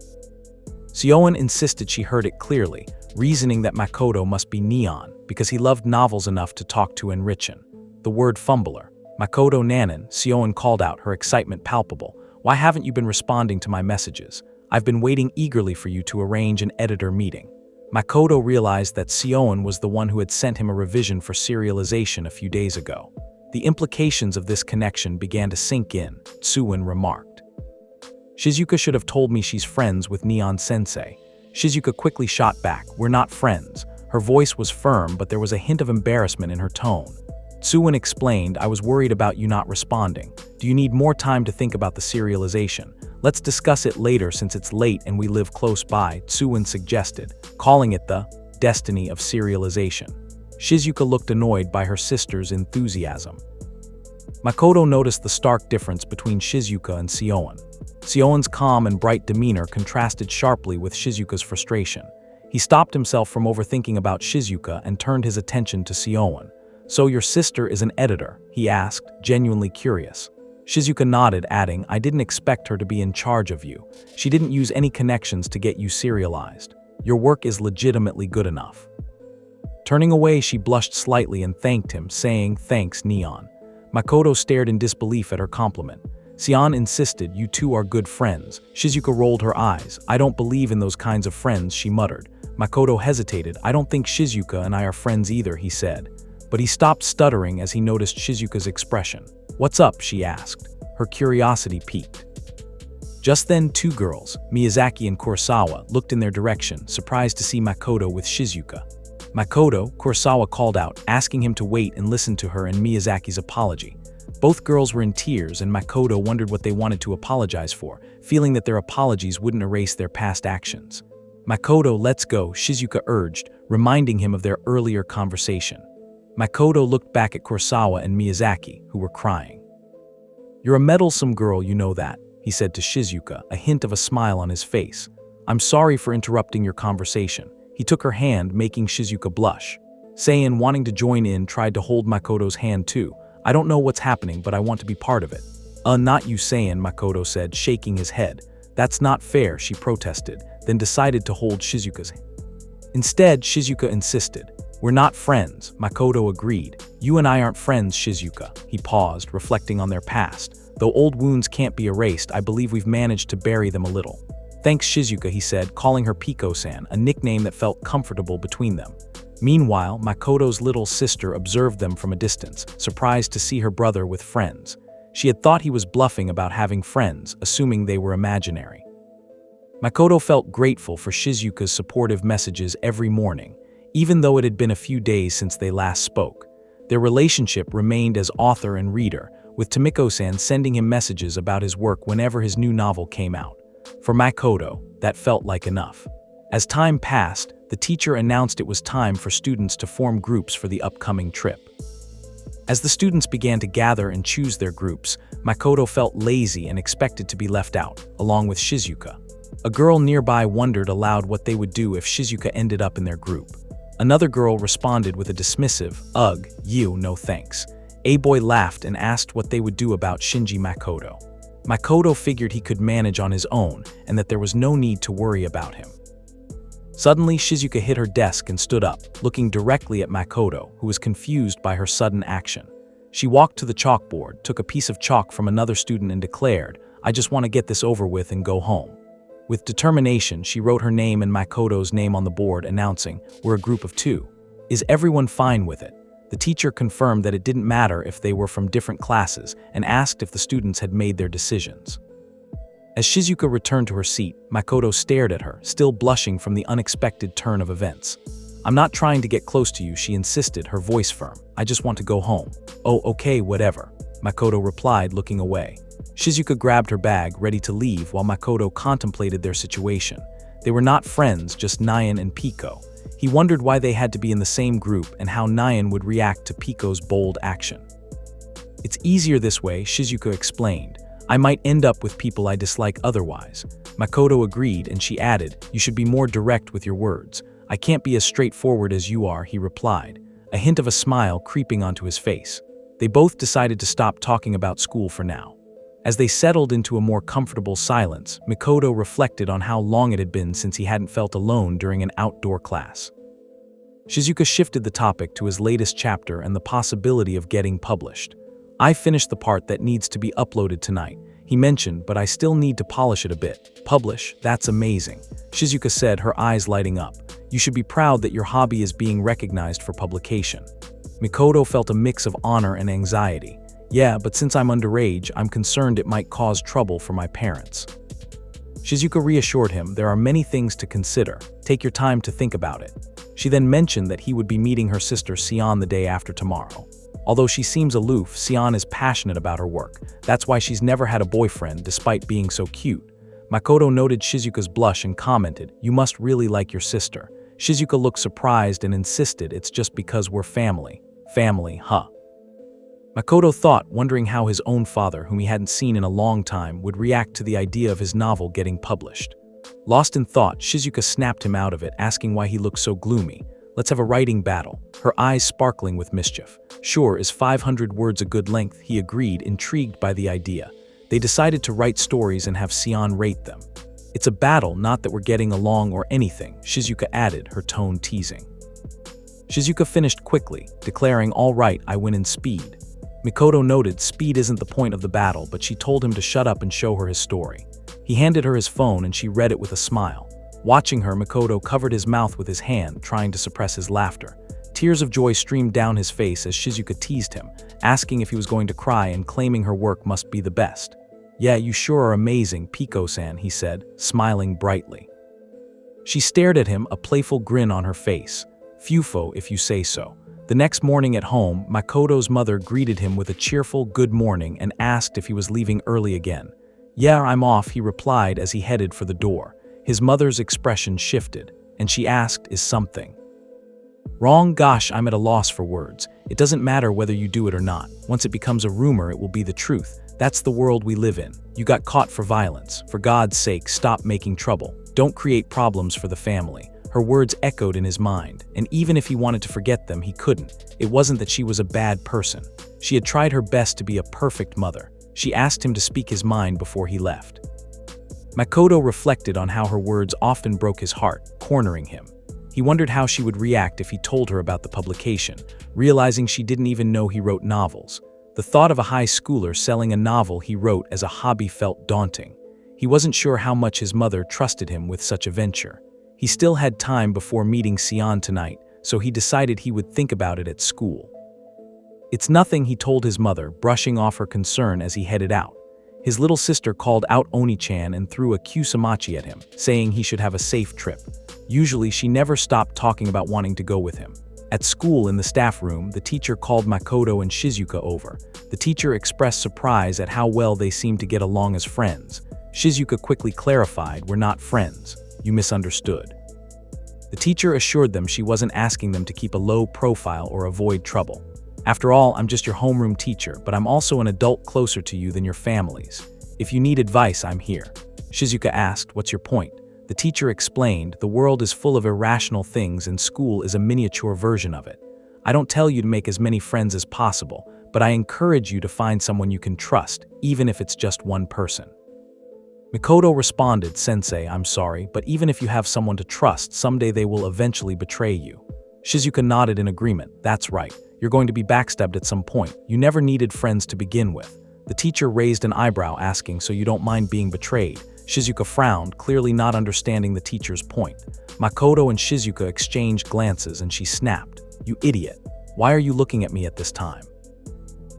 A: Sion insisted she heard it clearly, reasoning that Makoto must be Neon, because he loved novels enough to talk to Enrichan. The word fumbler. Makoto Nanan, Sion called out, her excitement palpable. Why haven't you been responding to my messages? I've been waiting eagerly for you to arrange an editor meeting. Makoto realized that Sion was the one who had sent him a revision for serialization a few days ago. The implications of this connection began to sink in, Tsuin remarked. Shizuka should have told me she's friends with Neon-sensei. Shizuka quickly shot back, we're not friends. Her voice was firm, but there was a hint of embarrassment in her tone. Tsuin explained, I was worried about you not responding. Do you need more time to think about the serialization? Let's discuss it later since it's late and we live close by, Tsuin suggested, calling it the destiny of serialization. Shizuka looked annoyed by her sister's enthusiasm. Makoto noticed the stark difference between Shizuka and Sion. Sion's calm and bright demeanor contrasted sharply with Shizuka's frustration. He stopped himself from overthinking about Shizuka and turned his attention to Sion. So your sister is an editor? He asked, genuinely curious. Shizuka nodded, adding, I didn't expect her to be in charge of you. She didn't use any connections to get you serialized. Your work is legitimately good enough. Turning away, she blushed slightly and thanked him, saying, Thanks, Neon. Makoto stared in disbelief at her compliment. Sion insisted, You two are good friends. Shizuka rolled her eyes. I don't believe in those kinds of friends, she muttered. Makoto hesitated. I don't think Shizuka and I are friends either, he said. But he stopped stuttering as he noticed Shizuka's expression. What's up, she asked. Her curiosity piqued. Just then, two girls, Miyazaki and Kurosawa, looked in their direction, surprised to see Makoto with Shizuka. Makoto, Kurosawa called out, asking him to wait and listen to her and Miyazaki's apology. Both girls were in tears, and Makoto wondered what they wanted to apologize for, feeling that their apologies wouldn't erase their past actions. Makoto, let's go, Shizuka urged, reminding him of their earlier conversation. Makoto looked back at Kurosawa and Miyazaki, who were crying. You're a meddlesome girl, you know that, he said to Shizuka, a hint of a smile on his face. I'm sorry for interrupting your conversation. He took her hand, making Shizuka blush. Seiin, wanting to join in, tried to hold Makoto's hand too. I don't know what's happening, but I want to be part of it. Not you, Seiin, Makoto said, shaking his head. That's not fair, she protested, then decided to hold Shizuka's hand. Instead, Shizuka insisted. We're not friends, Makoto agreed. You and I aren't friends, Shizuka. He paused, reflecting on their past. Though old wounds can't be erased, I believe we've managed to bury them a little. Thanks, Shizuka, he said, calling her Piko-san, a nickname that felt comfortable between them. Meanwhile, Makoto's little sister observed them from a distance, surprised to see her brother with friends. She had thought he was bluffing about having friends, assuming they were imaginary. Makoto felt grateful for Shizuka's supportive messages every morning, even though it had been a few days since they last spoke. Their relationship remained as author and reader, with Tomiko-san sending him messages about his work whenever his new novel came out. For Makoto, that felt like enough. As time passed, the teacher announced it was time for students to form groups for the upcoming trip. As the students began to gather and choose their groups, Makoto felt lazy and expected to be left out, along with Shizuka. A girl nearby wondered aloud what they would do if Shizuka ended up in their group. Another girl responded with a dismissive, ugh, you, no thanks. A boy laughed and asked what they would do about Shinji Makoto. Makoto figured he could manage on his own and that there was no need to worry about him. Suddenly, Shizuka hit her desk and stood up, looking directly at Makoto, who was confused by her sudden action. She walked to the chalkboard, took a piece of chalk from another student and declared, I just want to get this over with and go home. With determination, she wrote her name and Makoto's name on the board, announcing, We're a group of two. Is everyone fine with it? The teacher confirmed that it didn't matter if they were from different classes and asked if the students had made their decisions. As Shizuka returned to her seat, Makoto stared at her, still blushing from the unexpected turn of events. I'm not trying to get close to you, she insisted, her voice firm. I just want to go home. Oh, okay, whatever, Makoto replied, looking away. Shizuka grabbed her bag, ready to leave, while Makoto contemplated their situation. They were not friends, just Nyan and Piko. He wondered why they had to be in the same group and how Nyan would react to Piko's bold action. It's easier this way, Shizuka explained. I might end up with people I dislike otherwise. Makoto agreed, and she added, You should be more direct with your words. I can't be as straightforward as you are, he replied, a hint of a smile creeping onto his face. They both decided to stop talking about school for now. As they settled into a more comfortable silence, Makoto reflected on how long it had been since he hadn't felt alone during an outdoor class. Shizuka shifted the topic to his latest chapter and the possibility of getting published. I finished the part that needs to be uploaded tonight, he mentioned, but I still need to polish it a bit. Publish? That's amazing, Shizuka said, her eyes lighting up. You should be proud that your hobby is being recognized for publication. Makoto felt a mix of honor and anxiety. Yeah, but since I'm underage, I'm concerned it might cause trouble for my parents. Shizuka reassured him there are many things to consider. Take your time to think about it. She then mentioned that he would be meeting her sister Sion the day after tomorrow. Although she seems aloof, Sion is passionate about her work. That's why she's never had a boyfriend despite being so cute. Makoto noted Shizuka's blush and commented, You must really like your sister. Shizuka looked surprised and insisted it's just because we're family. Family, huh? Makoto thought, wondering how his own father, whom he hadn't seen in a long time, would react to the idea of his novel getting published. Lost in thought, Shizuka snapped him out of it, asking why he looked so gloomy. Let's have a writing battle, her eyes sparkling with mischief. Sure, is 500 words a good length, he agreed, intrigued by the idea. They decided to write stories and have Sion rate them. It's a battle, not that we're getting along or anything, Shizuka added, her tone teasing. Shizuka finished quickly, declaring, all right, I win in speed. Mikoto noted speed isn't the point of the battle, but she told him to shut up and show her his story. He handed her his phone and she read it with a smile. Watching her, Mikoto covered his mouth with his hand, trying to suppress his laughter. Tears of joy streamed down his face as Shizuka teased him, asking if he was going to cry and claiming her work must be the best. Yeah, you sure are amazing, Piko-san, he said, smiling brightly. She stared at him, a playful grin on her face. Fufo, if you say so. The next morning at home, Makoto's mother greeted him with a cheerful good morning and asked if he was leaving early again. Yeah, I'm off, he replied as he headed for the door. His mother's expression shifted, and she asked, is something wrong? Gosh, I'm at a loss for words. It doesn't matter whether you do it or not. Once it becomes a rumor, it will be the truth. That's the world we live in. You got caught for violence. For God's sake, stop making trouble. Don't create problems for the family. Her words echoed in his mind, and even if he wanted to forget them, he couldn't. It wasn't that she was a bad person. She had tried her best to be a perfect mother. She asked him to speak his mind before he left. Makoto reflected on how her words often broke his heart, cornering him. He wondered how she would react if he told her about the publication, realizing she didn't even know he wrote novels. The thought of a high schooler selling a novel he wrote as a hobby felt daunting. He wasn't sure how much his mother trusted him with such a venture. He still had time before meeting Sion tonight, so he decided he would think about it at school. It's nothing, he told his mother, brushing off her concern as he headed out. His little sister called out Oni-chan and threw a kusamachi at him, saying he should have a safe trip. Usually, she never stopped talking about wanting to go with him. At school, in the staff room, the teacher called Makoto and Shizuka over. The teacher expressed surprise at how well they seemed to get along as friends. Shizuka quickly clarified, we're not friends. You misunderstood. The teacher assured them she wasn't asking them to keep a low profile or avoid trouble. After all, I'm just your homeroom teacher, but I'm also an adult closer to you than your families. If you need advice, I'm here. Shizuka asked, what's your point? The teacher explained, the world is full of irrational things and school is a miniature version of it. I don't tell you to make as many friends as possible, but I encourage you to find someone you can trust, even if it's just one person. Mikoto responded, Sensei, I'm sorry, but even if you have someone to trust, someday they will eventually betray you. Shizuka nodded in agreement. That's right. You're going to be backstabbed at some point. You never needed friends to begin with. The teacher raised an eyebrow, asking, so you don't mind being betrayed? Shizuka frowned, clearly not understanding the teacher's point. Makoto and Shizuka exchanged glances and she snapped. You idiot. Why are you looking at me at this time?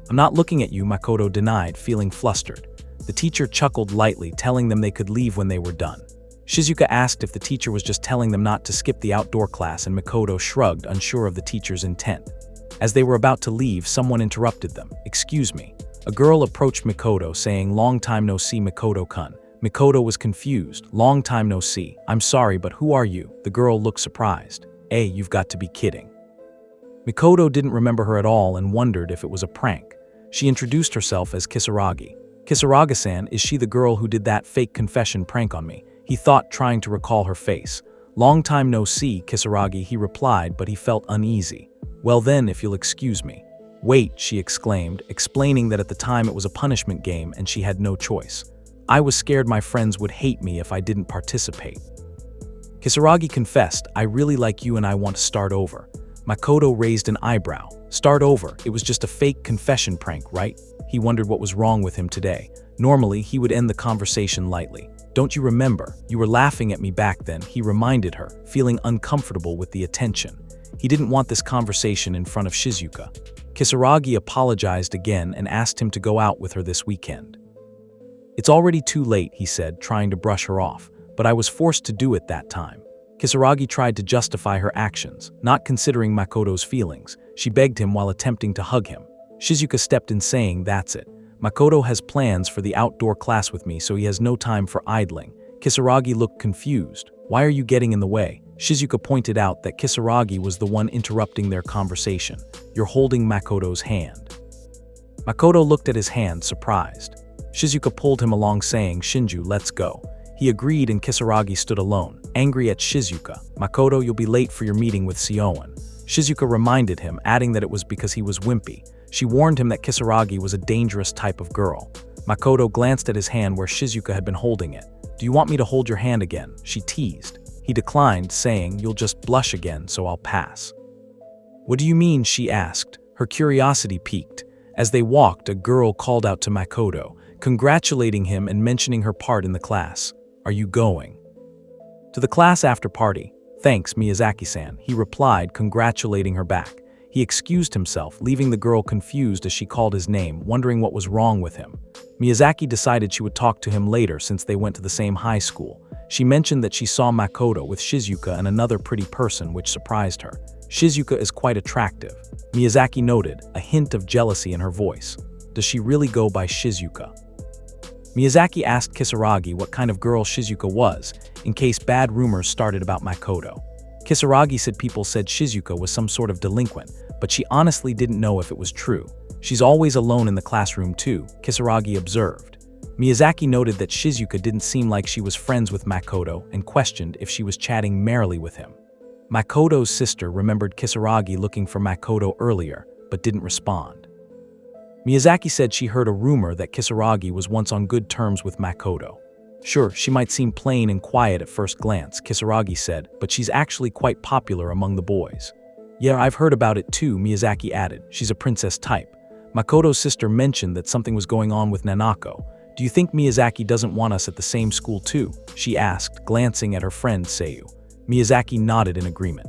A: I'm not looking at you, Makoto denied, feeling flustered. The teacher chuckled lightly, telling them they could leave when they were done. Shizuka asked if the teacher was just telling them not to skip the outdoor class, and Makoto shrugged, unsure of the teacher's intent. As they were about to leave, someone interrupted them. Excuse me. A girl approached Mikoto, saying, long time no see, Mikoto-kun. Mikoto was confused. Long time no see. I'm sorry, but who are you? The girl looked surprised. You've got to be kidding. Mikoto didn't remember her at all and wondered if it was a prank. She introduced herself as Kisaragi. Kisaragi-san, is she the girl who did that fake confession prank on me? He thought, trying to recall her face. Long time no see, Kisaragi, he replied, but he felt uneasy. Well then, if you'll excuse me. Wait, she exclaimed, explaining that at the time it was a punishment game and she had no choice. I was scared my friends would hate me if I didn't participate. Kisaragi confessed, I really like you and I want to start over. Makoto raised an eyebrow. Start over, it was just a fake confession prank, right? He wondered what was wrong with him today. Normally, he would end the conversation lightly. Don't you remember? You were laughing at me back then, he reminded her, feeling uncomfortable with the attention. He didn't want this conversation in front of Shizuka. Kisaragi apologized again and asked him to go out with her this weekend. It's already too late, he said, trying to brush her off, but I was forced to do it that time. Kisaragi tried to justify her actions, not considering Makoto's feelings. She begged him while attempting to hug him. Shizuka stepped in, saying, that's it. Makoto has plans for the outdoor class with me, so he has no time for idling. Kisaragi looked confused. Why are you getting in the way? Shizuka pointed out that Kisaragi was the one interrupting their conversation. You're holding Makoto's hand. Makoto looked at his hand, surprised. Shizuka pulled him along, saying, Shinju, let's go. He agreed and Kisaragi stood alone, angry at Shizuka. "Makoto, you'll be late for your meeting with Sioen." Shizuka reminded him, adding that it was because he was wimpy. She warned him that Kisaragi was a dangerous type of girl. Makoto glanced at his hand where Shizuka had been holding it. "Do you want me to hold your hand again?" she teased. He declined, saying, "You'll just blush again, so I'll pass." "What do you mean?" she asked. Her curiosity piqued. As they walked, a girl called out to Makoto, congratulating him and mentioning her part in the class. "Are you going to the class after party?" "Thanks, Miyazaki-san," he replied, congratulating her back. He excused himself, leaving the girl confused as she called his name, wondering what was wrong with him. Miyazaki decided she would talk to him later since they went to the same high school. She mentioned that she saw Makoto with Shizuka and another pretty person, which surprised her. Shizuka is quite attractive. Miyazaki noted, a hint of jealousy in her voice. Does she really go by Shizuka? Miyazaki asked Kisaragi what kind of girl Shizuka was, in case bad rumors started about Makoto. Kisaragi said people said Shizuka was some sort of delinquent, but she honestly didn't know if it was true. "She's always alone in the classroom too," Kisaragi observed. Miyazaki noted that Shizuka didn't seem like she was friends with Makoto and questioned if she was chatting merrily with him. Makoto's sister remembered Kisaragi looking for Makoto earlier, but didn't respond. Miyazaki said she heard a rumor that Kisaragi was once on good terms with Makoto. "Sure, she might seem plain and quiet at first glance," Kisaragi said, "but she's actually quite popular among the boys." "Yeah, I've heard about it too," Miyazaki added. "She's a princess type." Makoto's sister mentioned that something was going on with Nanako. "Do you think Miyazaki doesn't want us at the same school too?" she asked, glancing at her friend Seiyu. Miyazaki nodded in agreement.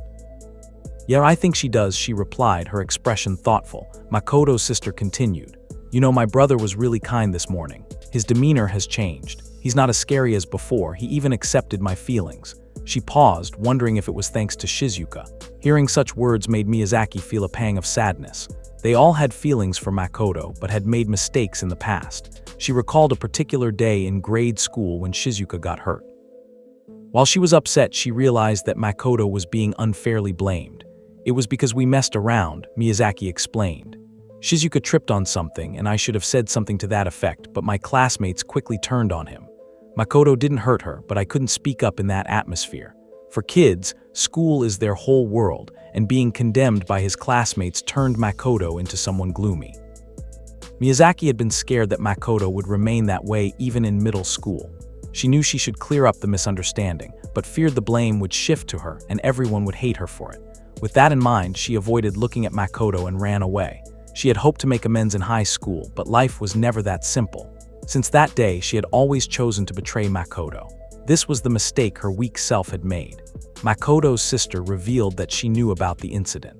A: "Yeah, I think she does," she replied, her expression thoughtful. Makoto's sister continued. "You know, my brother was really kind this morning. His demeanor has changed. He's not as scary as before, he even accepted my feelings." She paused, wondering if it was thanks to Shizuka. Hearing such words made Miyazaki feel a pang of sadness. They all had feelings for Makoto, but had made mistakes in the past. She recalled a particular day in grade school when Shizuka got hurt. While she was upset, she realized that Makoto was being unfairly blamed. "It was because we messed around," Miyazaki explained. "Shizuka tripped on something, and I should have said something to that effect, but my classmates quickly turned on him. Makoto didn't hurt her, but I couldn't speak up in that atmosphere. For kids, school is their whole world, and being condemned by his classmates turned Makoto into someone gloomy." Miyazaki had been scared that Makoto would remain that way even in middle school. She knew she should clear up the misunderstanding, but feared the blame would shift to her and everyone would hate her for it. With that in mind, she avoided looking at Makoto and ran away. She had hoped to make amends in high school, but life was never that simple. Since that day, she had always chosen to betray Makoto. This was the mistake her weak self had made. Makoto's sister revealed that she knew about the incident.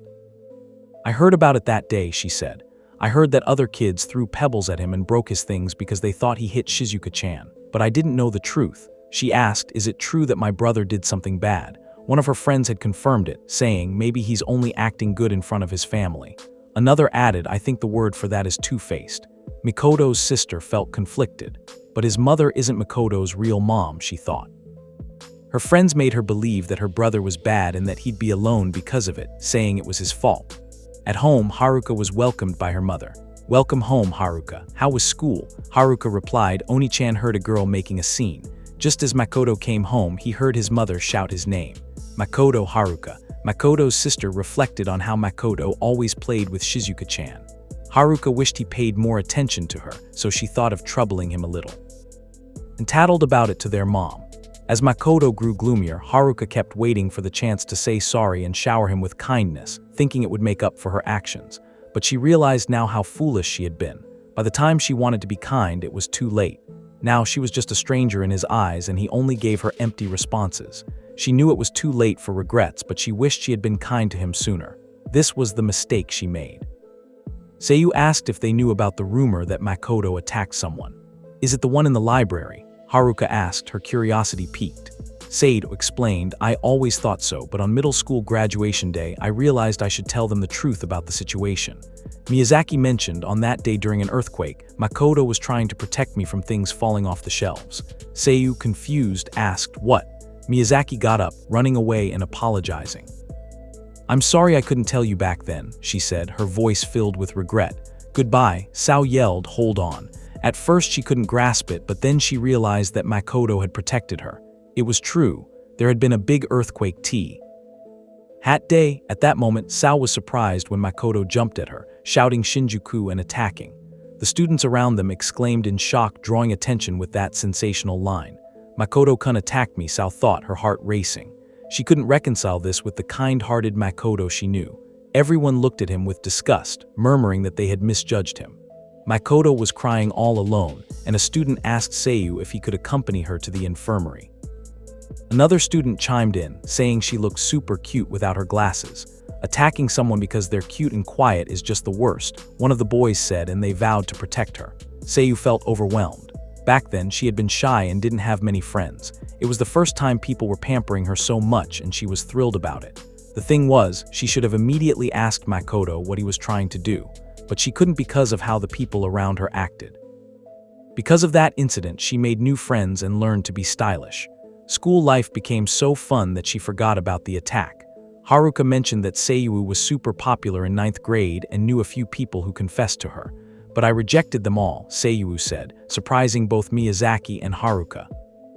A: "I heard about it that day," she said. "I heard that other kids threw pebbles at him and broke his things because they thought he hit Shizuka-chan. But I didn't know the truth." She asked, "Is it true that my brother did something bad?" One of her friends had confirmed it, saying maybe he's only acting good in front of his family. Another added, "I think the word for that is two-faced." Makoto's sister felt conflicted. But his mother isn't Makoto's real mom, she thought. Her friends made her believe that her brother was bad and that he'd be alone because of it, saying it was his fault. At home, Haruka was welcomed by her mother. "Welcome home, Haruka. How was school?" Haruka replied. Oni-chan heard a girl making a scene. Just as Makoto came home, he heard his mother shout his name. "Makoto, Haruka." Makoto's sister reflected on how Makoto always played with Shizuka-chan. Haruka wished he paid more attention to her, so she thought of troubling him a little, and tattled about it to their mom. As Makoto grew gloomier, Haruka kept waiting for the chance to say sorry and shower him with kindness, thinking it would make up for her actions. But she realized now how foolish she had been. By the time she wanted to be kind, it was too late. Now she was just a stranger in his eyes and he only gave her empty responses. She knew it was too late for regrets, but she wished she had been kind to him sooner. This was the mistake she made. Seiyu asked if they knew about the rumor that Makoto attacked someone. "Is it the one in the library?" Haruka asked, her curiosity piqued. Seiyu explained, "I always thought so, but on middle school graduation day, I realized I should tell them the truth about the situation. Miyazaki mentioned on that day during an earthquake, Makoto was trying to protect me from things falling off the shelves." Seiyu, confused, asked, "What?" Miyazaki got up, running away and apologizing. "I'm sorry I couldn't tell you back then," she said, her voice filled with regret. "Goodbye," Sao yelled, "hold on." At first she couldn't grasp it, but then she realized that Makoto had protected her. It was true. There had been a big earthquake Hat day. At that moment, Sao was surprised when Makoto jumped at her, shouting Shinjuku and attacking. The students around them exclaimed in shock, drawing attention with that sensational line. Makoto-kun attacked me, Sao thought, her heart racing. She couldn't reconcile this with the kind-hearted Makoto she knew. Everyone looked at him with disgust, murmuring that they had misjudged him. Makoto was crying all alone, and a student asked Seiyu if he could accompany her to the infirmary. Another student chimed in, saying she looked super cute without her glasses. Attacking someone because they're cute and quiet is just the worst, one of the boys said, and they vowed to protect her. Seiyu felt overwhelmed. Back then, she had been shy and didn't have many friends. It was the first time people were pampering her so much, and she was thrilled about it. The thing was, she should have immediately asked Makoto what he was trying to do, but she couldn't because of how the people around her acted. Because of that incident, she made new friends and learned to be stylish. School life became so fun that she forgot about the attack. Haruka mentioned that Seiyu was super popular in 9th grade and knew a few people who confessed to her. But I rejected them all, Seiyu said, surprising both Miyazaki and Haruka.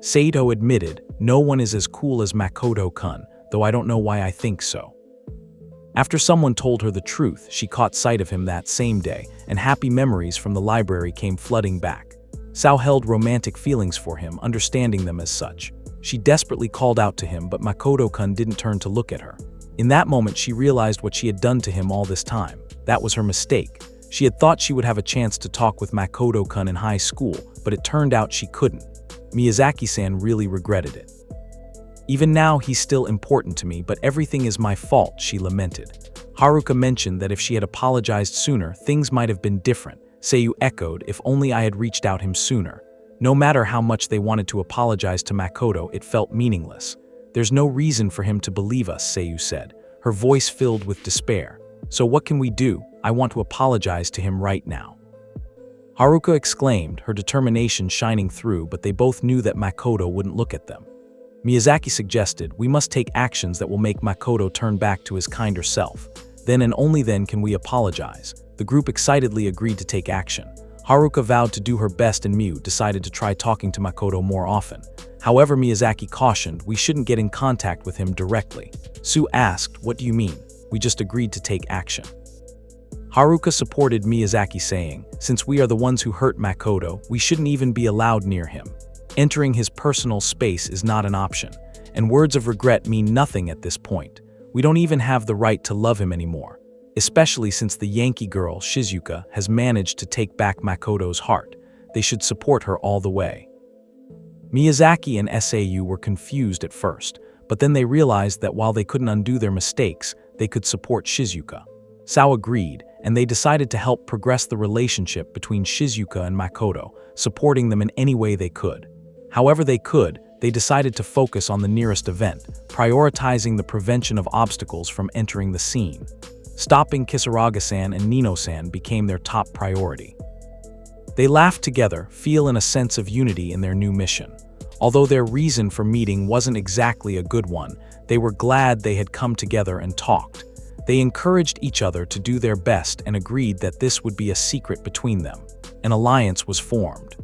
A: Saito admitted, no one is as cool as Makoto-kun, though I don't know why I think so. After someone told her the truth, she caught sight of him that same day, and happy memories from the library came flooding back. Sao held romantic feelings for him, understanding them as such. She desperately called out to him, but Makoto-kun didn't turn to look at her. In that moment, she realized what she had done to him all this time. That was her mistake. She had thought she would have a chance to talk with Makoto-kun in high school, but it turned out she couldn't. Miyazaki-san really regretted it. Even now, he's still important to me, but everything is my fault, she lamented. Haruka mentioned that if she had apologized sooner, things might have been different. Seiyu echoed, if only I had reached out him sooner. No matter how much they wanted to apologize to Makoto, it felt meaningless. There's no reason for him to believe us, Seiyu said, her voice filled with despair. So what can we do? I want to apologize to him right now. Haruka exclaimed, her determination shining through, but they both knew that Makoto wouldn't look at them. Miyazaki suggested, we must take actions that will make Makoto turn back to his kinder self. Then and only then can we apologize. The group excitedly agreed to take action. Haruka vowed to do her best and Miu decided to try talking to Makoto more often. However, Miyazaki cautioned we shouldn't get in contact with him directly. Sue asked, what do you mean? We just agreed to take action. Haruka supported Miyazaki, saying, since we are the ones who hurt Makoto, we shouldn't even be allowed near him. Entering his personal space is not an option, and words of regret mean nothing at this point. We don't even have the right to love him anymore. Especially since the Yankee girl, Shizuka, has managed to take back Makoto's heart. They should support her all the way. Miyazaki and SAU were confused at first, but then they realized that while they couldn't undo their mistakes, they could support Shizuka. Sao agreed, and they decided to help progress the relationship between Shizuka and Makoto, supporting them in any way they could. However they could, they decided to focus on the nearest event, prioritizing the prevention of obstacles from entering the scene. Stopping Kisaraga-san and Nino-san became their top priority. They laughed together, feeling a sense of unity in their new mission. Although their reason for meeting wasn't exactly a good one, they were glad they had come together and talked. They encouraged each other to do their best and agreed that this would be a secret between them. An alliance was formed.